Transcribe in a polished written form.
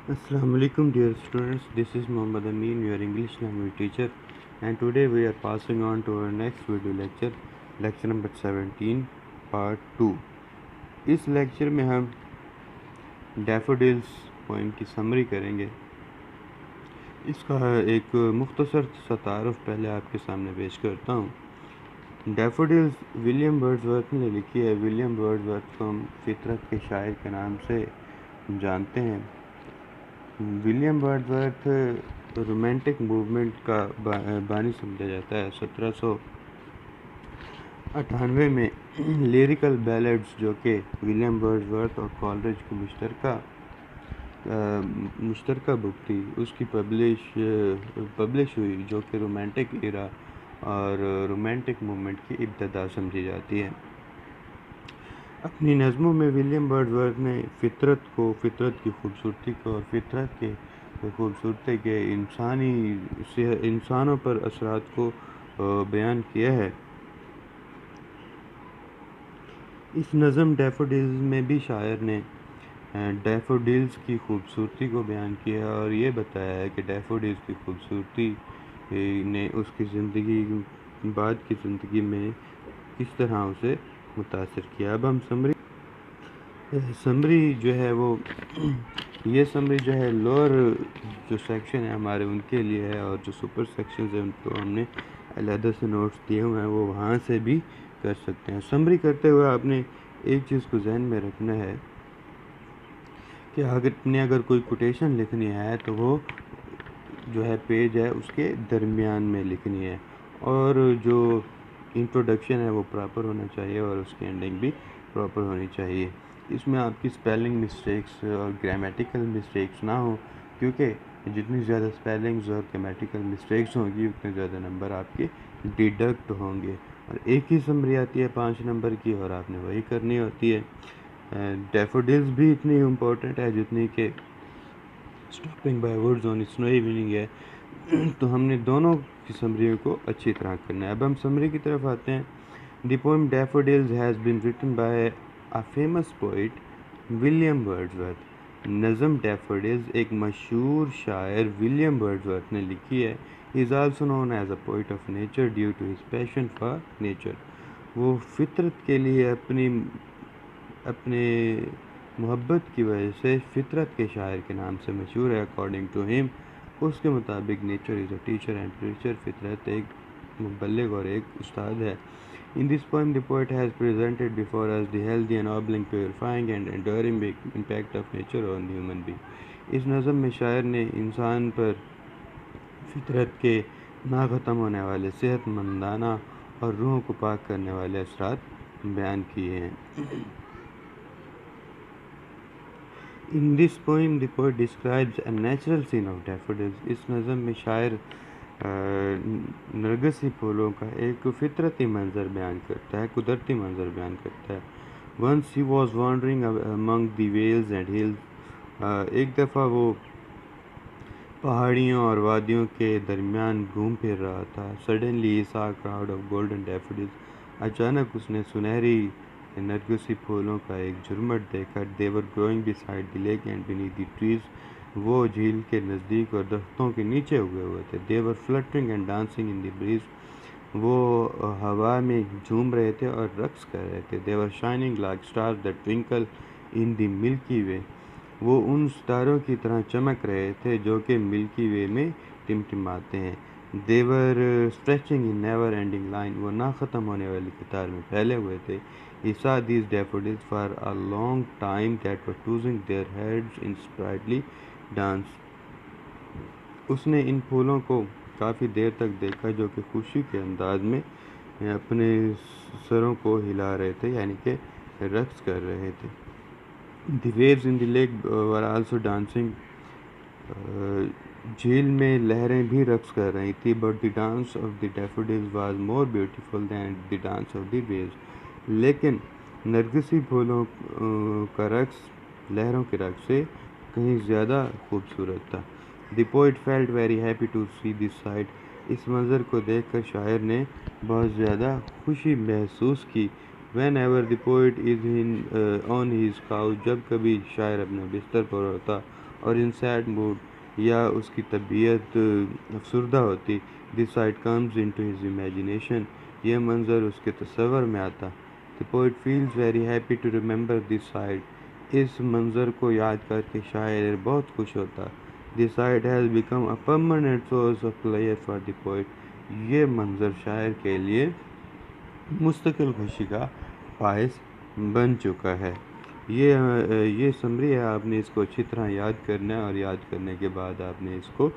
Assalamu alaikum dear students, this is Muhammad Amin, your English language teacher, and today we are passing on to our next video lecture, lecture number 17 part 2. इस lecture में हम daffodils poem की summary करेंगे। इसका एक मुख्तसर सा तारुफ पहले आपके सामने पेश करता हूँ। डैफोडिल्स विलियम वर्ड्सवर्थ ने लिखी है। विलियम वर्ड्सवर्थ को हम फितरत के शायर के नाम से जानते हैं। विलियम वर्ड्सवर्थ रोमांटिक मूवमेंट का बानी समझा जाता है। 1798 में लिरिकल बैलेड्स जो कि विलियम वर्ड्सवर्थ और कॉलरिज की मुश्तरका बुक थी, उसकी पब्लिश हुई, जो कि रोमांटिक इरा और रोमांटिक मूवमेंट की इब्तदा समझी जाती है। अपनी नज़मों में विलियम वर्ड्सवर्थ ने फितरत की खूबसूरती को और फितरत के खूबसूरती के इंसानों पर असरात को बयान किया है। इस नज़म डैफोडिल्स में भी शायर ने डैफोडिल्स की खूबसूरती को बयान किया और ये बताया है कि डैफोडिल्स की खूबसूरती ने उसकी ज़िंदगी बाद की ज़िंदगी में किस तरह उसे मुतासिर किया। अब हम समरी जो है वो ये समरी जो है लोअर जो सेक्शन है हमारे उनके लिए है, और जो सुपर सेक्शन है उनको हमने अलहदा से नोट्स दिए हुए हैं, वो वहाँ से भी कर सकते हैं। समरी करते हुए आपने एक चीज़ को जहन में रखना है कि अगर कोई कोटेशन लिखनी है तो वो जो है पेज है उसके दरमियान में लिखनी है, और जो इंट्रोडक्शन है वो प्रॉपर होना चाहिए और उसकी एंडिंग भी प्रॉपर होनी चाहिए। इसमें आपकी स्पेलिंग मिस्टेक्स और ग्रामेटिकल मिस्टेक्स ना हो, क्योंकि जितनी ज़्यादा स्पेलिंग्स और ग्रामेटिकल मिस्टेक्स होंगी उतने ज़्यादा नंबर आपके डिडक्ट होंगे। और एक ही समरी आती है 5 नंबर की और आपने वही करनी होती है। डैफोडिल्स भी इतनी इम्पोर्टेंट है जितनी कि stopping by woods on snowy evening है। तो हमने दोनों की समरियों को अच्छी तरह करना है। अब हम समरी की तरफ आते हैं। The poem daffodils has been written by a famous poet William Wordsworth. नज़म डैफोडिल्स एक मशहूर शायर विलियम वर्ड्सवर्थ ने लिखी है। He is also known as a poet of nature due to his passion for nature. वो फितरत के लिए अपने मोहब्बत की वजह से फितरत के शायर के नाम से मशहूर है। अकॉर्डिंग टू हिम, उसके मुताबिक nature is a teacher and preacher. फितरत एक मुबल्लिग और एक उस्ताद है। In this poem, the poet has presented before us the healthy, ennobling, purifying and enduring impact of nature on the human being. इस नज़म में शायर ने इंसान पर फितरत के ना ख़त्म होने वाले सेहतमंदाना और रूह को पाक करने वाले असरात बयान किए हैं। In this poem, the poet describes a natural scene of daffodils. इस नज़म में शायर नरगसी फूलों का एक फितरती मंज़र बयान करता है, कुदरती मंज़र बयान करता है। Once he was wandering among the vales and hills. एक दफ़ा वो पहाड़ियों और वादियों के दरमियान घूम फिर रहा था। Suddenly he saw a crowd of golden daffodils. अचानक उसने सुनहरी नरगिसी फूलों का एक झुरमुट देखा। They were growing beside the lake and beneath the trees. वो झील के नज़दीक और दरख्तों के नीचे उगे हुए थे। They were fluttering and dancing in the breeze. वो हवा में झूम रहे थे और रक्स कर रहे थे। They were shining like stars that twinkle in the Milky Way. वो उन सितारों की तरह चमक रहे थे जो कि मिल्की वे में टिमटिमाते हैं। They were stretching in never ending line. वो ना ख़त्म होने वाली कतार में फैले हुए थे। He saw these daffodils for a long time that were tossing their heads in sprightly dance. उसने इन फूलों को काफ़ी देर तक देखा जो कि खुशी के अंदाज में अपने सरों को हिला रहे थे, यानी कि रक्स कर रहे थे। The waves in the lake were also dancing. झील में लहरें भी रक्स कर रही थी। But the dance of the daffodils was more beautiful than the dance of the waves. लेकिन नरगिसी फूलों का रक्स लहरों के रक्स से कहीं ज़्यादा खूबसूरत था। The poet felt very happy to see this sight. इस मंज़र को देखकर शायर ने बहुत ज़्यादा खुशी महसूस की। Whenever the poet is on his couch, जब कभी शायर अपने बिस्तर पर होता, اور ان سیڈ موڈ یا اس کی طبیعت افسردہ ہوتی، this sight comes into his imagination, یہ منظر اس کے تصور میں آتا. The poet feels very happy to remember this sight. اس منظر کو یاد کر کے شاعر بہت خوش ہوتا. This sight has become a permanent source of pleasure for the poet. یہ منظر شاعر کے لیے مستقل خوشی کا باعث بن چکا ہے. یہ سمری ہے، آپ نے اس کو اچھی طرح یاد کرنا ہے، اور یاد کرنے کے بعد آپ نے اس کو